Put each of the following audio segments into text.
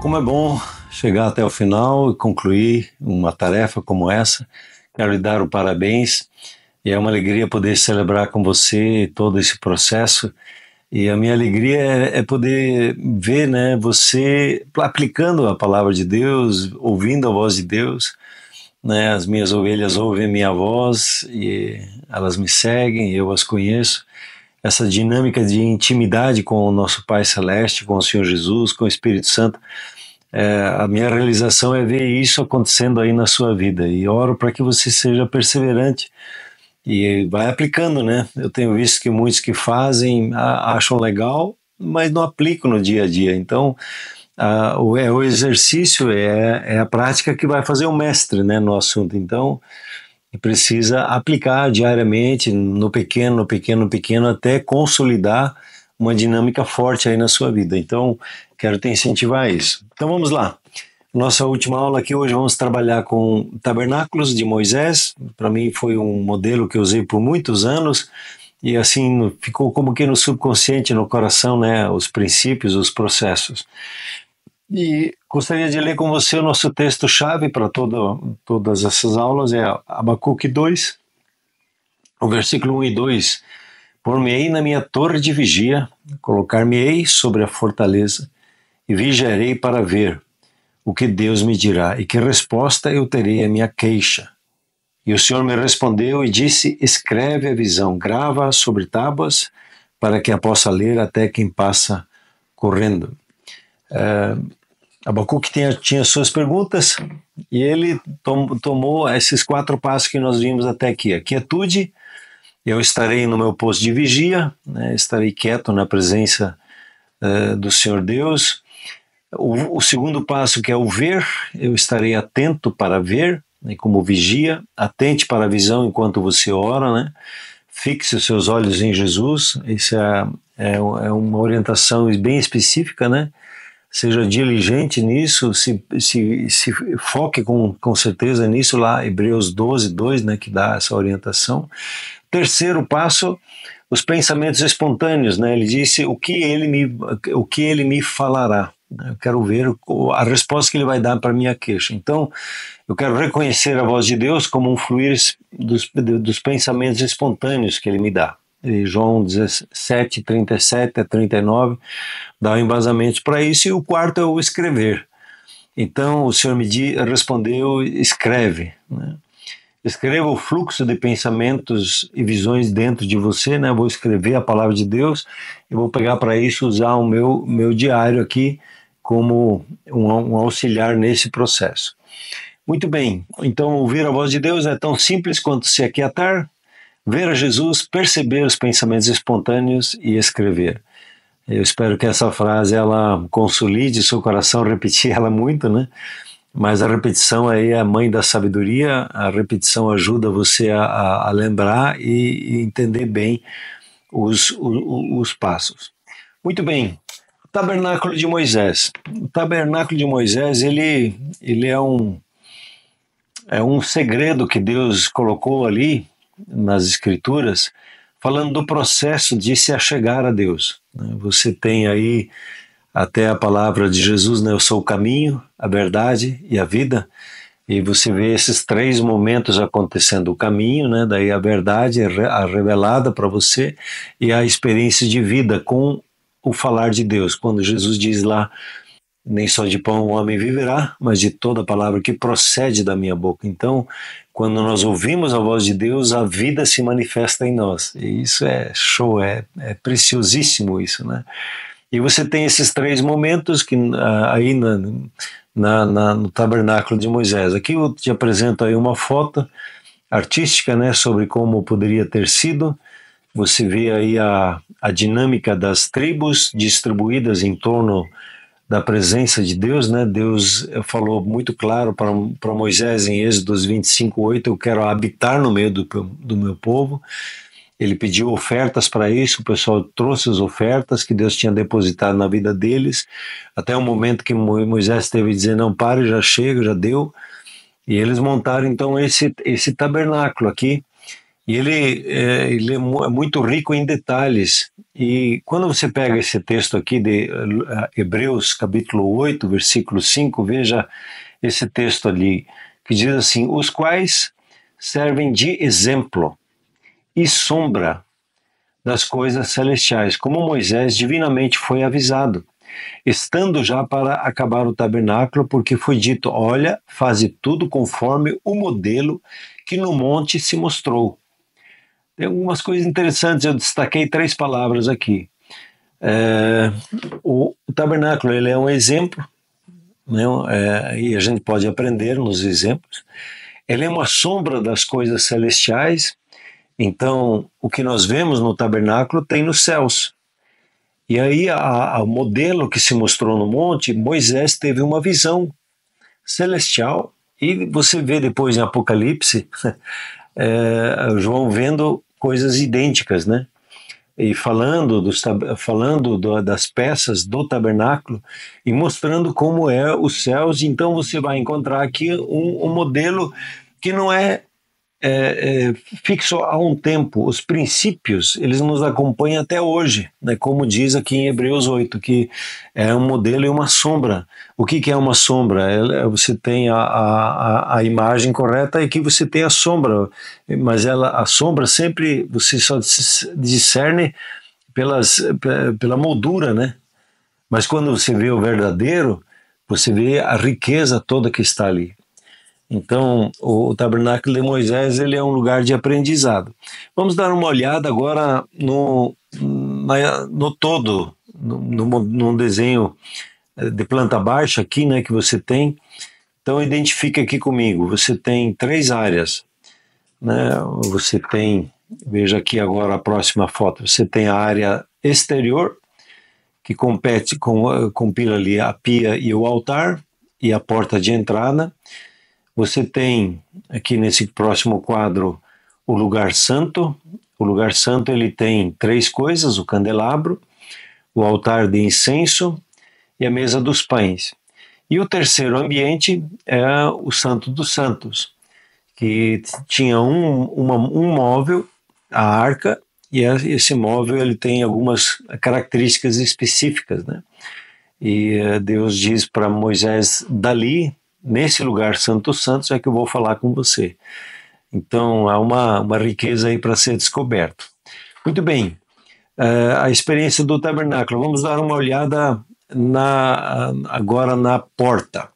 Como é bom chegar até o final e concluir uma tarefa como essa. Quero lhe dar o parabéns e é uma alegria poder celebrar com você todo esse processo. E a minha alegria é poder ver, né, você aplicando a palavra de Deus, ouvindo a voz de Deus. Né, as minhas ovelhas ouvem minha voz e elas me seguem, eu as conheço. Essa dinâmica de intimidade com o nosso Pai Celeste, com o Senhor Jesus, com o Espírito Santo. A minha realização é ver isso acontecendo aí na sua vida e oro para que você seja perseverante e vai aplicando, né? Eu tenho visto que muitos que fazem acham legal, mas não aplicam no dia a dia. Então, o exercício é a prática que vai fazer o mestre, né, no assunto. Então, precisa aplicar diariamente, no pequeno, no pequeno, no pequeno, até consolidar uma dinâmica forte aí na sua vida. Então, quero te incentivar a isso. Então, vamos lá. Nossa última aula aqui hoje vamos trabalhar com Tabernáculos de Moisés. Para mim foi um modelo que eu usei por muitos anos e assim ficou como que no subconsciente, no coração, né, os princípios, os processos. E gostaria de ler com você o nosso texto-chave para todas essas aulas, é Abacuque 2, o versículo 1 e 2. Por-me-ei na minha torre de vigia, colocar-me-ei sobre a fortaleza, e vigiarei para ver o que Deus me dirá, e que resposta eu terei à minha queixa. E o Senhor me respondeu e disse, escreve a visão, grava sobre tábuas, para que a possa ler até quem passa correndo. Abacuque tinha suas perguntas, e ele tomou esses 4 passos que nós vimos até aqui. A quietude, eu estarei no meu posto de vigia, né, estarei quieto na presença do Senhor Deus. O segundo passo, que é o ver, eu estarei atento para ver, né, como vigia, atente para a visão enquanto você ora, né? Fixe os seus olhos em Jesus, isso é uma orientação bem específica, né? Seja diligente nisso, se foque com certeza nisso lá, Hebreus 12, 2, né, que dá essa orientação. Terceiro passo, os pensamentos espontâneos, né? Ele disse o que ele me falará. Eu quero ver a resposta que ele vai dar para a minha queixa. Então, eu quero reconhecer a voz de Deus como um fluir dos pensamentos espontâneos que ele me dá. E João 17, 37 a 39 dá um embasamento para isso. E o quarto é o escrever. Então, o Senhor me respondeu, escreve, né? Escreva o fluxo de pensamentos e visões dentro de você, né? Vou escrever a palavra de Deus e vou pegar para isso, usar o meu diário aqui como um auxiliar nesse processo. Muito bem, então ouvir a voz de Deus é tão simples quanto se aquietar, ver a Jesus, perceber os pensamentos espontâneos e escrever. Eu espero que essa frase ela consolide seu coração, repetir ela muito, né? Mas a repetição aí é a mãe da sabedoria, a repetição ajuda você a lembrar e entender bem os passos. Muito bem, o tabernáculo de Moisés. O tabernáculo de Moisés, ele é um segredo que Deus colocou ali nas escrituras, falando do processo de se achegar a Deus. Você tem aí até a palavra de Jesus, né? Eu sou o caminho, a verdade e a vida. E você vê esses 3 momentos acontecendo. O caminho, né? Daí a verdade é revelada para você e a experiência de vida com o falar de Deus. Quando Jesus diz lá, nem só de pão o homem viverá, mas de toda a palavra que procede da minha boca. Então, quando nós ouvimos a voz de Deus, a vida se manifesta em nós. E isso é show, é preciosíssimo isso, né? E você tem esses 3 momentos que aí no tabernáculo de Moisés. Aqui eu te apresento aí uma foto artística, né, sobre como poderia ter sido. Você vê aí a dinâmica das tribos distribuídas em torno da presença de Deus, né? Deus falou muito claro para Moisés em Êxodo 25:8, eu quero habitar no meio do meu povo. Ele pediu ofertas para isso, o pessoal trouxe as ofertas que Deus tinha depositado na vida deles, até o momento que Moisés teve que dizer, não, pare, já chega, já deu, e eles montaram então esse tabernáculo aqui, E é muito rico em detalhes. E quando você pega esse texto aqui de Hebreus, capítulo 8, versículo 5, veja esse texto ali, que diz assim: os quais servem de exemplo e sombra das coisas celestiais, como Moisés divinamente foi avisado, estando já para acabar o tabernáculo, porque foi dito: olha, faze tudo conforme o modelo que no monte se mostrou. Tem algumas coisas interessantes, eu destaquei 3 palavras aqui. É, o tabernáculo ele é um exemplo, né, e a gente pode aprender nos exemplos. Ele é uma sombra das coisas celestiais, então o que nós vemos no tabernáculo tem nos céus. E aí o modelo que se mostrou no monte, Moisés teve uma visão celestial, e você vê depois em Apocalipse, João vendo coisas idênticas, né? E das peças do tabernáculo e mostrando como é os céus. Então você vai encontrar aqui um modelo que não fixo há um tempo. Os princípios, eles nos acompanham até hoje, né? Como diz aqui em Hebreus 8, que é um modelo e uma sombra. O que é uma sombra? Você tem a imagem correta e que você tem a sombra, mas a sombra sempre você só discerne pela moldura, né? Mas quando você vê o verdadeiro, você vê a riqueza toda que está ali. Então, o tabernáculo de Moisés ele é um lugar de aprendizado. Vamos dar uma olhada agora no todo, no desenho de planta baixa aqui, né, que você tem. Então, identifica aqui comigo. Você tem 3 áreas, né? Você tem, veja aqui agora a próxima foto. Você tem a área exterior, que compila ali a pia e o altar e a porta de entrada. Você tem aqui nesse próximo quadro o lugar santo. O lugar santo ele tem 3 coisas: o candelabro, o altar de incenso e a mesa dos pães. E o terceiro ambiente é o Santo dos Santos, que tinha um móvel, a arca, e esse móvel ele tem algumas características específicas, né? E Deus diz para Moisés: dali, nesse lugar Santo dos Santos, é que eu vou falar com você. Então há uma riqueza aí para ser descoberto. Muito bem, a experiência do tabernáculo. Vamos dar uma olhada agora na porta.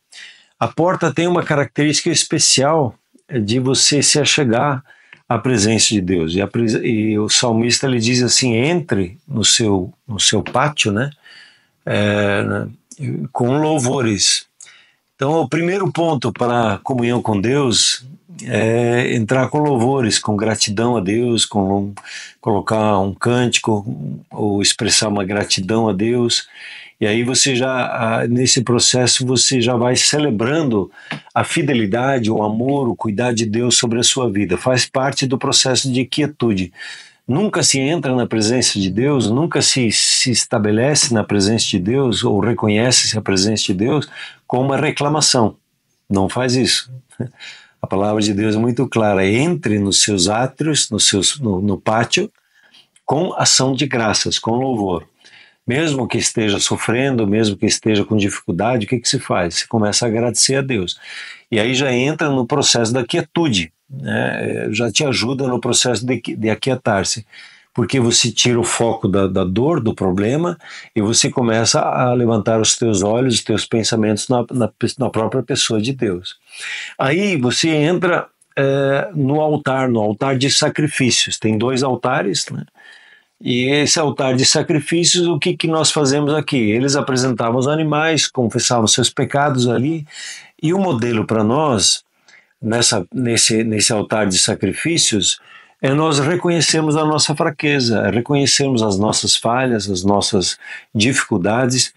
A porta tem uma característica especial de você se achegar à presença de Deus. E o salmista ele diz assim: entre no seu pátio, né? Com louvores. Então, o primeiro ponto para a comunhão com Deus é entrar com louvores, com gratidão a Deus, colocar um cântico ou expressar uma gratidão a Deus. E aí você nesse processo, você já vai celebrando a fidelidade, o amor, o cuidado de Deus sobre a sua vida. Faz parte do processo de quietude. Nunca se entra na presença de Deus, nunca se estabelece na presença de Deus ou reconhece a presença de Deus com uma reclamação. Não faz isso. A palavra de Deus é muito clara: entre nos seus átrios, no pátio, com ação de graças, com louvor. Mesmo que esteja sofrendo, mesmo que esteja com dificuldade, o que se faz? Você começa a agradecer a Deus. E aí já entra no processo da quietude, né? Já te ajuda no processo de aquietar-se, porque você tira o foco da dor, do problema, e você começa a levantar os teus olhos, os teus pensamentos na própria pessoa de Deus. Aí você entra no altar de sacrifícios. Tem 2 altares, né? E esse altar de sacrifícios, o que nós fazemos aqui? Eles apresentavam os animais, confessavam seus pecados ali, e o modelo para nós, nesse altar de sacrifícios, é nós reconhecermos a nossa fraqueza, reconhecermos as nossas falhas, as nossas dificuldades,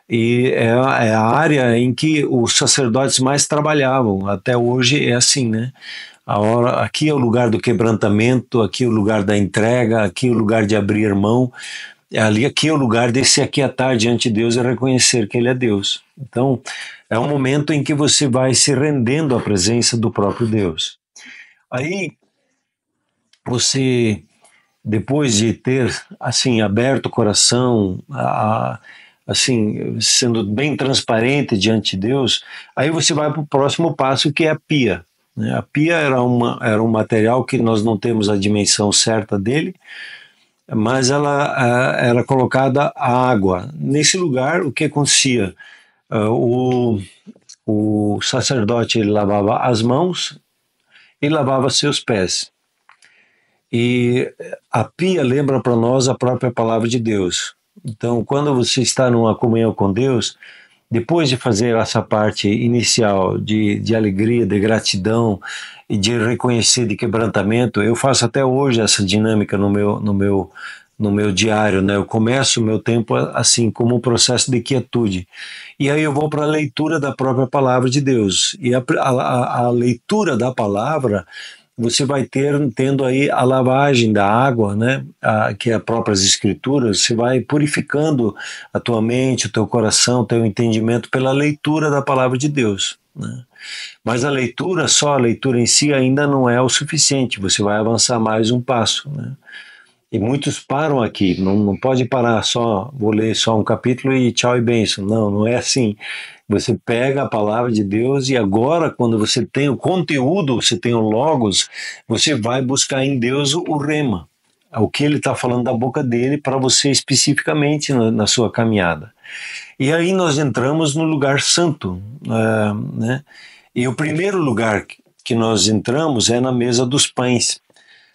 e é a área em que os sacerdotes mais trabalhavam. Até hoje é assim, né? Aqui é o lugar do quebrantamento, aqui é o lugar da entrega, aqui é o lugar de abrir mão, aqui é o lugar de se aquietar diante de Deus e reconhecer que Ele é Deus. Então, é um momento em que você vai se rendendo à presença do próprio Deus. Aí, você, depois de ter assim aberto o coração, assim sendo bem transparente diante de Deus, aí você vai para o próximo passo, que é a pia, né? A pia era um material que nós não temos a dimensão certa dele, mas ela era colocada a água. Nesse lugar, o que acontecia? Ah, o sacerdote ele lavava as mãos e lavava seus pés. E a pia lembra para nós a própria palavra de Deus. Então, quando você está numa comunhão com Deus, depois de fazer essa parte inicial de alegria, de gratidão e de reconhecer de quebrantamento, eu faço até hoje essa dinâmica no meu diário, né? Eu começo o meu tempo assim, como um processo de quietude. E aí eu vou para a leitura da própria palavra de Deus. E a leitura da palavra, você vai tendo aí a lavagem da água, né? Que é as próprias escrituras, você vai purificando a tua mente, o teu coração, o teu entendimento pela leitura da palavra de Deus, né? Mas a leitura, só a leitura em si ainda não é o suficiente, você vai avançar mais um passo, né? E muitos param aqui, não pode parar só, vou ler só um capítulo e tchau e bênção. Não, não é assim. Você pega a palavra de Deus e agora, quando você tem o conteúdo, você tem o logos, você vai buscar em Deus o rema, o que ele está falando da boca dele para você especificamente na sua caminhada. E aí nós entramos no lugar santo, né? E o primeiro lugar que nós entramos é na mesa dos pães.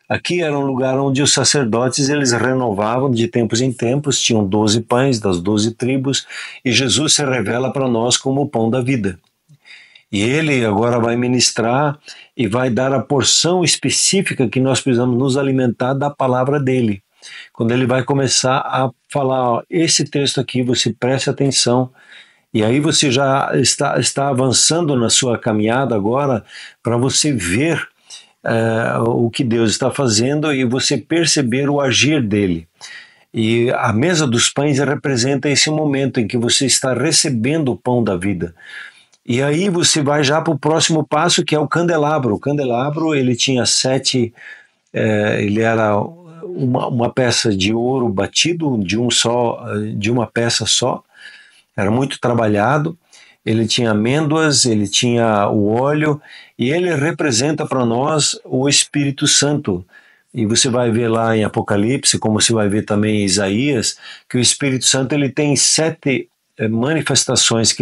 Aqui era um lugar onde os sacerdotes eles renovavam de tempos em tempos, tinham 12 pães das 12 tribos, e Jesus se revela para nós como o pão da vida. E ele agora vai ministrar e vai dar a porção específica que nós precisamos nos alimentar da palavra dele. Quando ele vai começar a falar, ó, esse texto aqui, você preste atenção, e aí você já está avançando na sua caminhada agora para você ver o que Deus está fazendo e você perceber o agir dele. E a mesa dos pães representa esse momento em que você está recebendo o pão da vida. E aí você vai já para o próximo passo, que é o candelabro. O candelabro ele tinha ele era uma peça de ouro batido de uma peça só. Era muito trabalhado. Ele tinha amêndoas, ele tinha o óleo, e ele representa para nós o Espírito Santo. E você vai ver lá em Apocalipse, como você vai ver também em Isaías, que o Espírito Santo ele tem 7 manifestações que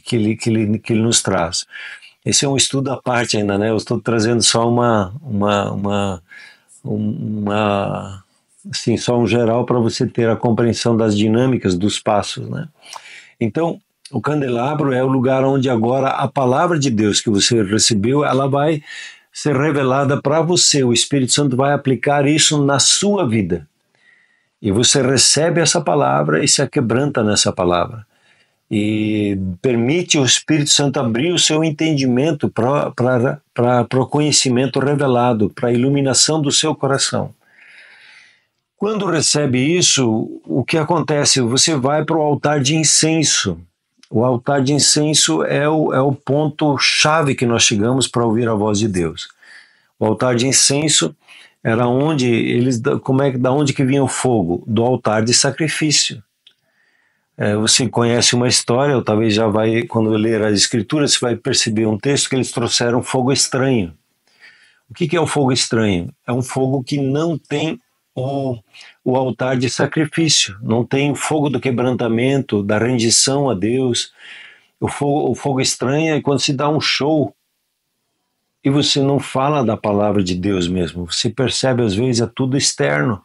ele nos traz. Esse é um estudo à parte ainda, né? Eu estou trazendo só assim, só um geral para você ter a compreensão das dinâmicas dos passos, né? Então, o candelabro é o lugar onde agora a palavra de Deus que você recebeu, ela vai ser revelada para você. O Espírito Santo vai aplicar isso na sua vida. E você recebe essa palavra e se aquebranta nessa palavra. E permite o Espírito Santo abrir o seu entendimento para o conhecimento revelado, para a iluminação do seu coração. Quando recebe isso, o que acontece? Você vai para o altar de incenso. O altar de incenso é o ponto-chave que nós chegamos para ouvir a voz de Deus. O altar de incenso era da onde que vinha o fogo? Do altar de sacrifício. Você conhece uma história, ou talvez já vai, quando ler as escrituras, você vai perceber um texto que eles trouxeram fogo estranho. O que é o fogo estranho? É um fogo que não tem o altar de sacrifício, não tem o fogo do quebrantamento, da rendição a Deus. O fogo estranho é quando se dá um show e você não fala da palavra de Deus mesmo. Você percebe, às vezes, é tudo externo,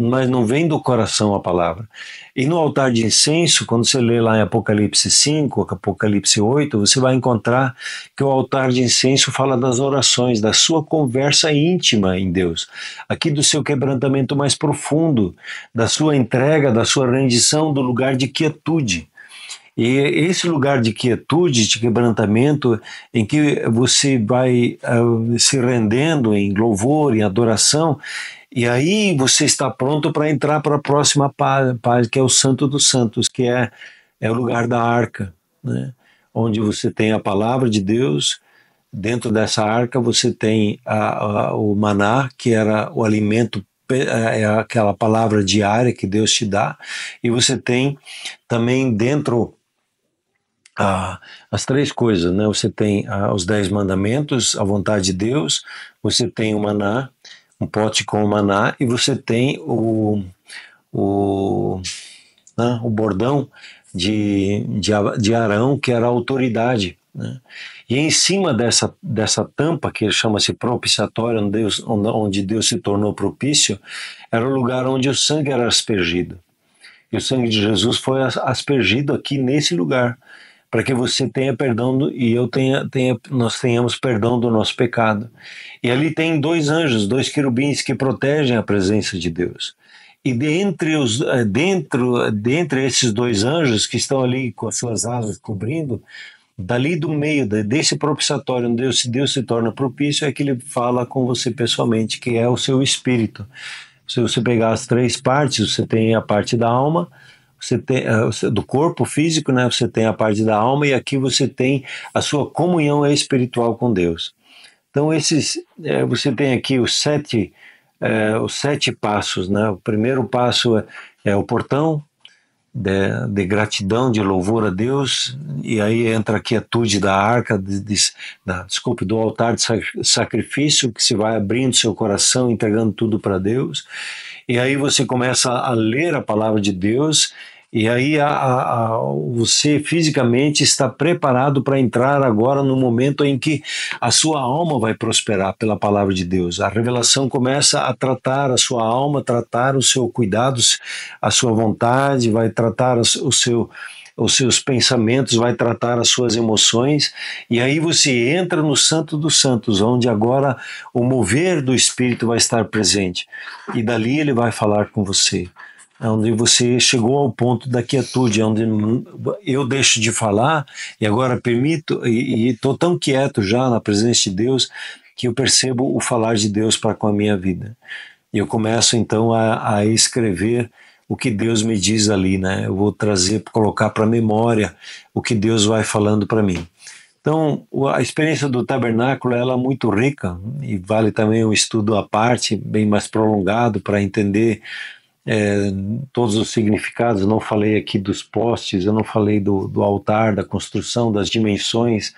mas não vem do coração a palavra. E no altar de incenso, quando você lê lá em Apocalipse 5, Apocalipse 8, você vai encontrar que o altar de incenso fala das orações, da sua conversa íntima em Deus, aqui do seu quebrantamento mais profundo, da sua entrega, da sua rendição, do lugar de quietude. E esse lugar de quietude, de quebrantamento, em que você vai se rendendo em louvor, em adoração, e aí você está pronto para entrar para a próxima página, que é o Santo dos Santos, que é o lugar da arca, né? Onde você tem a palavra de Deus, dentro dessa arca você tem o maná, que era o alimento, é aquela palavra diária que Deus te dá, e você tem também dentro as três coisas, né? Você tem os 10 mandamentos, a vontade de Deus, você tem o maná, um pote com o maná, e você tem o bordão de Arão, que era a autoridade, né? E em cima dessa tampa, que chama-se propiciatório, onde Deus se tornou propício, era o lugar onde o sangue era aspergido. E o sangue de Jesus foi aspergido aqui nesse lugar, para que você tenha perdão e nós tenhamos perdão do nosso pecado. E ali tem 2 anjos, 2 querubins que protegem a presença de Deus. E dentre esses 2 anjos que estão ali com as suas asas cobrindo, dali do meio desse propiciatório, onde Deus se torna propício, é que ele fala com você pessoalmente, que é o seu espírito. Se você pegar as 3 partes, você tem a parte da alma, você tem do corpo físico, né? Você tem a parte da alma, e aqui você tem a sua comunhão espiritual com Deus. Então você tem aqui os 7 passos, né? O primeiro passo é o portão de gratidão, de louvor a Deus, e aí entra a quietude da arca, do altar de sacrifício, que se vai abrindo seu coração, entregando tudo para Deus, e aí você começa a ler a palavra de Deus, e aí você fisicamente está preparado para entrar agora no momento em que a sua alma vai prosperar pela palavra de Deus. A revelação começa a tratar a sua alma, tratar os seus cuidados, a sua vontade, vai tratar os seus pensamentos, vai tratar as suas emoções, e aí você entra no Santo dos Santos, onde agora o mover do Espírito vai estar presente, e dali ele vai falar com você, onde você chegou ao ponto da quietude, onde eu deixo de falar e agora permito, e estou tão quieto já na presença de Deus, que eu percebo o falar de Deus para com a minha vida. E eu começo então a escrever o que Deus me diz ali, né? Eu vou colocar para a memória o que Deus vai falando para mim. Então, a experiência do tabernáculo ela é muito rica, e vale também um estudo à parte, bem mais prolongado, para entender todos os significados. Eu não falei aqui dos postes, eu não falei do altar, da construção, das dimensões.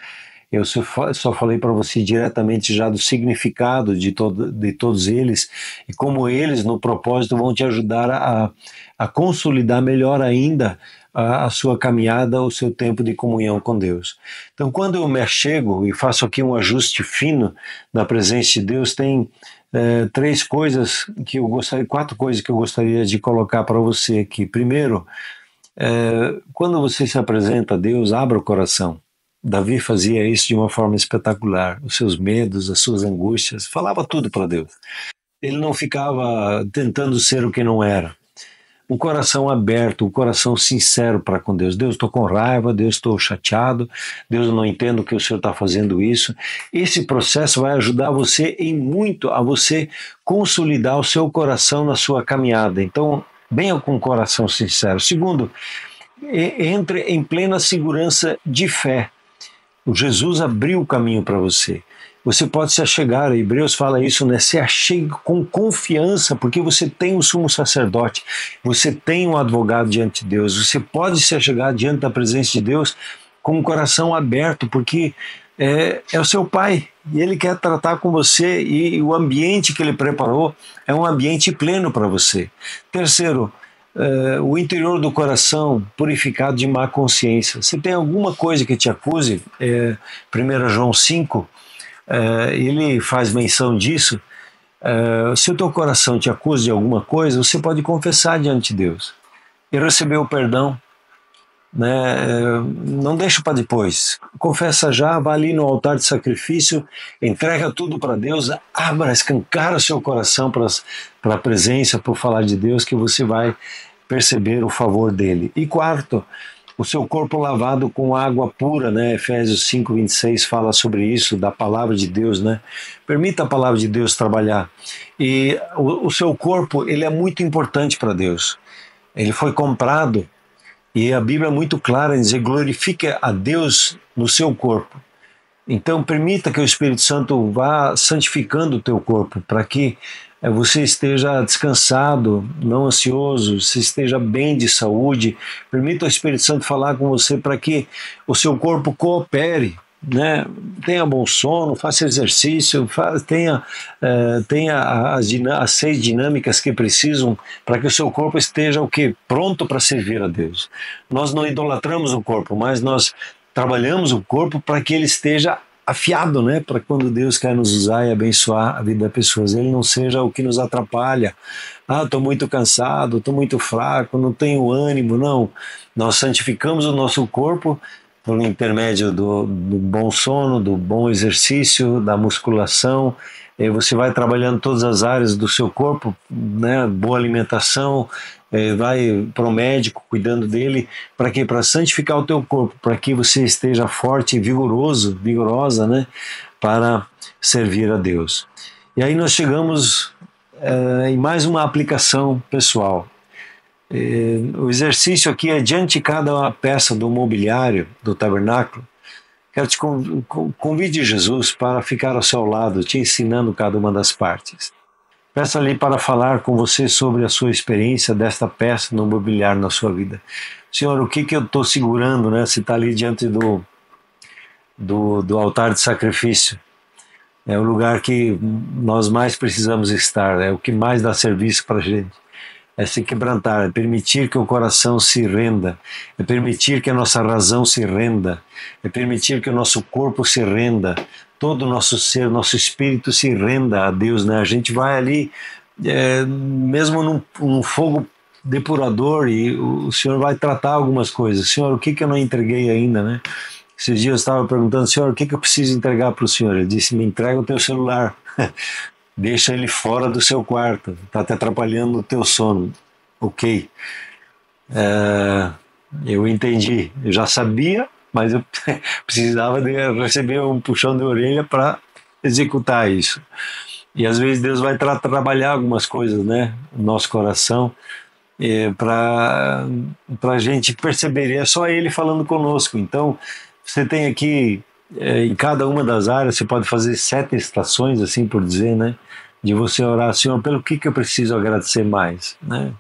Eu só falei para você diretamente já do significado de todos eles, e como eles, no propósito, vão te ajudar a consolidar melhor ainda a sua caminhada, o seu tempo de comunhão com Deus. Então, quando eu me achego e faço aqui um ajuste fino na presença de Deus, tem 4 coisas que eu gostaria de colocar para você aqui. Primeiro, quando você se apresenta a Deus, abra o coração. Davi fazia isso de uma forma espetacular. Os seus medos, as suas angústias, falava tudo para Deus. Ele não ficava tentando ser o que não era. Um coração aberto, um coração sincero para com Deus. Deus, estou com raiva, Deus, estou chateado, Deus, eu não entendo que o Senhor está fazendo isso. Esse processo vai ajudar você muito a você consolidar o seu coração na sua caminhada. Então, venha com um coração sincero. Segundo, entre em plena segurança de fé. O Jesus abriu o caminho para você. Você pode se achegar, Hebreus fala isso, né? Se achegue com confiança, porque você tem um sumo sacerdote, você tem um advogado diante de Deus, você pode se achegar diante da presença de Deus com o coração aberto, porque é o seu Pai, e Ele quer tratar com você, e o ambiente que Ele preparou é um ambiente pleno para você. Terceiro, o interior do coração purificado de má consciência. Se tem alguma coisa que te acuse, 1 João 5, ele faz menção disso. Se o teu coração te acusa de alguma coisa, você pode confessar diante de Deus e receber o perdão, né? Não deixa para depois, confessa já, vá ali no altar de sacrifício, entrega tudo para Deus, escancara o seu coração para a presença, para o falar de Deus, que você vai perceber o favor dele. E quarto, o seu corpo lavado com água pura, né? Efésios 5:26 fala sobre isso, da palavra de Deus, né? Permita a palavra de Deus trabalhar. E o seu corpo, ele é muito importante para Deus. Ele foi comprado, e a Bíblia é muito clara em dizer: glorifique a Deus no seu corpo. Então permita que o Espírito Santo vá santificando o teu corpo, para que você esteja descansado, não ansioso, você esteja bem de saúde. Permita o Espírito Santo falar com você para que o seu corpo coopere, né? Tenha bom sono, faça exercício, tenha as 6 dinâmicas que precisam para que o seu corpo esteja o quê? Pronto para servir a Deus. Nós não idolatramos o corpo, mas nós trabalhamos o corpo para que ele esteja afiado, né? Para quando Deus quer nos usar e abençoar a vida das pessoas, ele não seja o que nos atrapalha. Ah, estou muito cansado, estou muito fraco, não tenho ânimo. Não, nós santificamos o nosso corpo por intermédio do bom sono, do bom exercício, da musculação. Você vai trabalhando todas as áreas do seu corpo, né? Boa alimentação, vai para o médico cuidando dele, para quê? Para santificar o teu corpo, para que você esteja forte e vigorosa, né? Para servir a Deus. E aí nós chegamos em mais uma aplicação pessoal. O exercício aqui é diante de cada peça do mobiliário do tabernáculo. Quero te convide Jesus para ficar ao seu lado, te ensinando cada uma das partes. Peça-lhe para falar com você sobre a sua experiência desta peça no mobiliário na sua vida. Senhor, o que eu estou segurando, né? Você está ali diante do altar de sacrifício. É o lugar que nós mais precisamos estar, é o que mais dá serviço para a gente. É se quebrantar, é permitir que o coração se renda, é permitir que a nossa razão se renda, é permitir que o nosso corpo se renda, todo o nosso ser, nosso espírito se renda a Deus, né? A gente vai ali, mesmo num fogo depurador, e o Senhor vai tratar algumas coisas. Senhor, o que eu não entreguei ainda, né? Esses dias eu estava perguntando, Senhor, o que eu preciso entregar para o Senhor? Ele disse, me entrega o teu celular. Deixa ele fora do seu quarto, está te atrapalhando o teu sono. Ok. Eu entendi, eu já sabia, mas eu precisava receber um puxão de orelha para executar isso. E às vezes Deus vai trabalhar algumas coisas, né, no nosso coração, para a gente perceber. E é só Ele falando conosco. Então, você tem aqui, em cada uma das áreas, você pode fazer 7 estações, assim por dizer, né? De você orar, Senhor, pelo que eu preciso agradecer mais, né?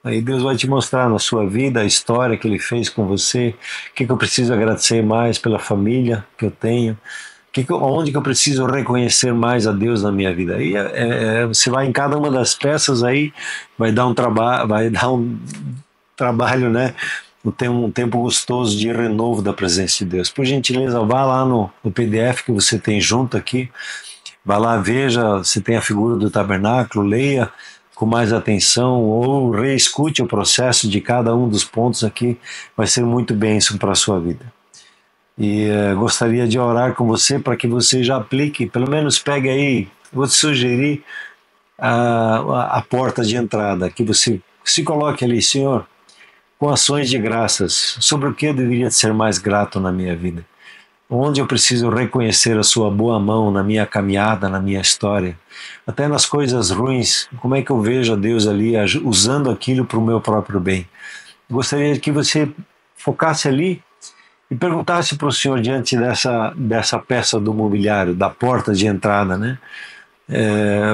Aí Deus vai te mostrar na sua vida a história que Ele fez com você, o que eu preciso agradecer mais pela família que eu tenho, onde que eu preciso reconhecer mais a Deus na minha vida. Aí você vai em cada uma das peças, aí vai dar um trabalho, né? Tem um tempo gostoso de renovo da presença de Deus. Por gentileza, vá lá no PDF que você tem junto aqui, vá lá, veja se tem a figura do tabernáculo, leia com mais atenção ou reescute o processo de cada um dos pontos aqui, vai ser muito bênção para a sua vida. E gostaria de orar com você para que você já aplique, pelo menos pegue aí, vou te sugerir a porta de entrada, que você se coloque ali, Senhor, com ações de graças, sobre o que eu deveria ser mais grato na minha vida. Onde eu preciso reconhecer a sua boa mão na minha caminhada, na minha história. Até nas coisas ruins, como é que eu vejo a Deus ali usando aquilo para o meu próprio bem. Gostaria que você focasse ali e perguntasse para o Senhor diante dessa peça do mobiliário, da porta de entrada, né?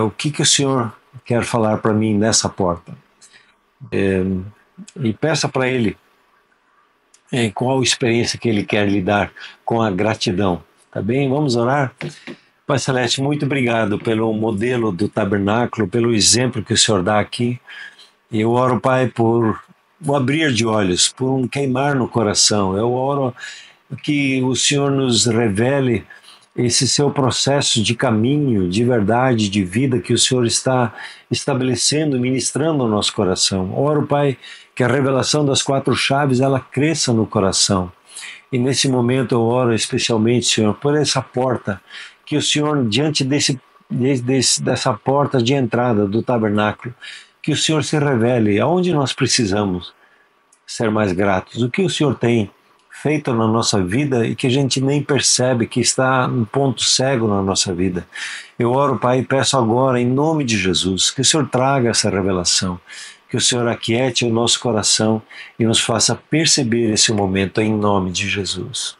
O que o Senhor quer falar para mim nessa porta? E peça para Ele qual a experiência que Ele quer lhe dar com a gratidão. Tá bem? Vamos orar? Pai Celeste, muito obrigado pelo modelo do tabernáculo, pelo exemplo que o Senhor dá aqui. E eu oro, Pai, por o abrir de olhos, por um queimar no coração. Eu oro que o Senhor nos revele esse seu processo de caminho, de verdade, de vida que o Senhor está estabelecendo, ministrando ao nosso coração. Oro, Pai, que a revelação das 4 chaves ela cresça no coração. E nesse momento eu oro especialmente, Senhor, por essa porta, que o Senhor, diante dessa porta de entrada do tabernáculo, que o Senhor se revele aonde nós precisamos ser mais gratos, o que o Senhor tem feito na nossa vida e que a gente nem percebe que está um ponto cego na nossa vida. Eu oro, Pai, e peço agora, em nome de Jesus, que o Senhor traga essa revelação, que o Senhor aquiete o nosso coração e nos faça perceber esse momento em nome de Jesus.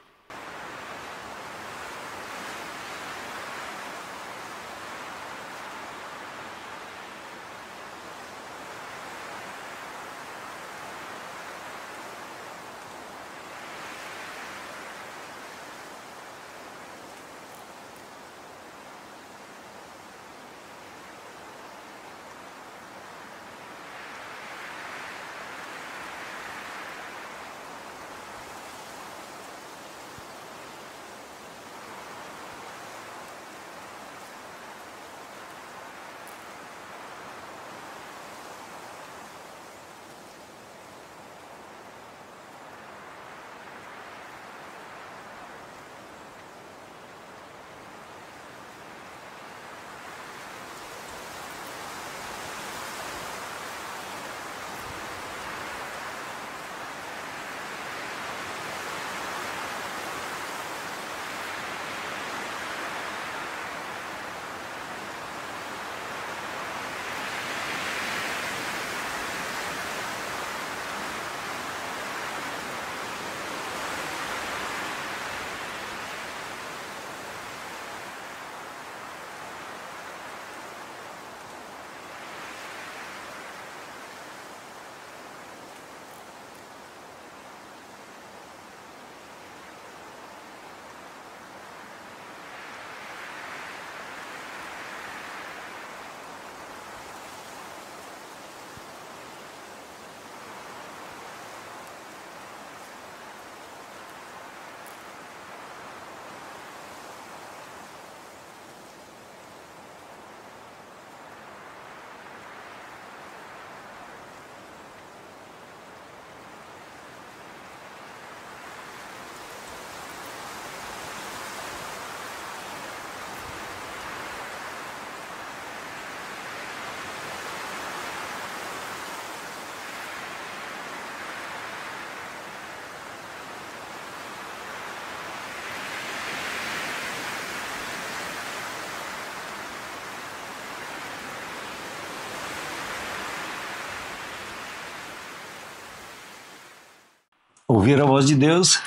Ouvir a voz de Deus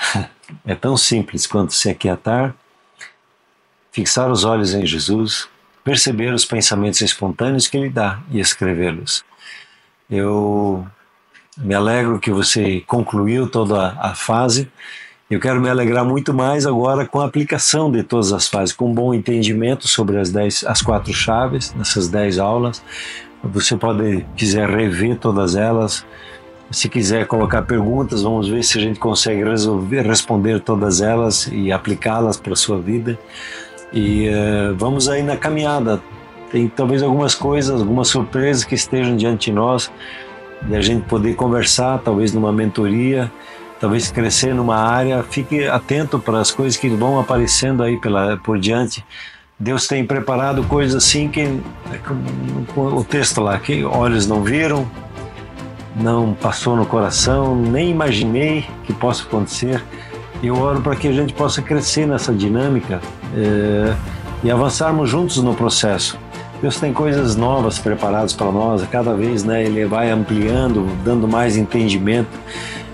é tão simples quanto se aquietar, fixar os olhos em Jesus, perceber os pensamentos espontâneos que Ele dá e escrevê-los. Eu me alegro que você concluiu toda a fase. Eu quero me alegrar muito mais agora com a aplicação de todas as fases, com um bom entendimento sobre as 4 chaves, nessas 10 aulas. Você pode, quiser rever todas elas. Se quiser colocar perguntas, vamos ver se a gente consegue responder todas elas e aplicá-las para a sua vida. E vamos aí na caminhada. Tem talvez algumas coisas, algumas surpresas que estejam diante de nós, de a gente poder conversar, talvez numa mentoria, talvez crescer numa área. Fique atento para as coisas que vão aparecendo aí por diante. Deus tem preparado coisas assim que, o texto lá, que olhos não viram, não passou no coração, nem imaginei que possa acontecer. Eu oro para que a gente possa crescer nessa dinâmica e avançarmos juntos no processo. Deus tem coisas novas preparadas para nós, a cada vez, né, Ele vai ampliando, dando mais entendimento,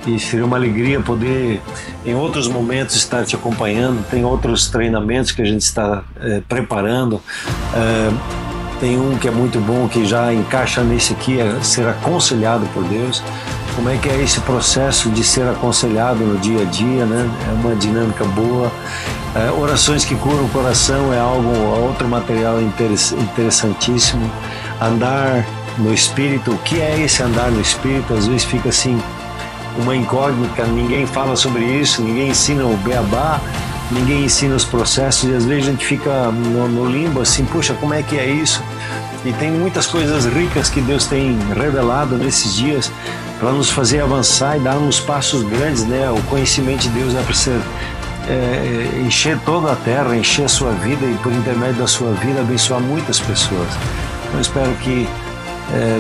e seria uma alegria poder, em outros momentos, estar te acompanhando. Tem outros treinamentos que a gente está preparando. Tem um que é muito bom, que já encaixa nesse aqui, é ser aconselhado por Deus. Como é que é esse processo de ser aconselhado no dia a dia, né? É uma dinâmica boa. Orações que curam o coração é outro material interessantíssimo. Andar no Espírito, o que é esse andar no Espírito? Às vezes fica assim, uma incógnita, ninguém fala sobre isso, ninguém ensina o beabá, ninguém ensina os processos, e às vezes a gente fica no limbo assim, puxa, como é que é isso? E tem muitas coisas ricas que Deus tem revelado nesses dias para nos fazer avançar e dar uns passos grandes, né? O conhecimento de Deus é para ser encher toda a terra, encher a sua vida, e por intermédio da sua vida abençoar muitas pessoas. Eu espero que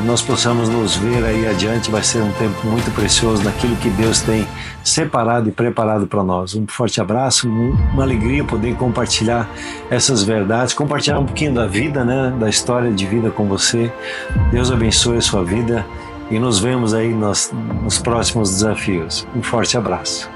nós possamos nos ver aí adiante. Vai ser um tempo muito precioso naquilo que Deus tem separado e preparado para nós. Um forte abraço, uma alegria poder compartilhar essas verdades, compartilhar um pouquinho da vida, né, da história de vida com você. Deus abençoe a sua vida e nos vemos aí nos próximos desafios. Um forte abraço.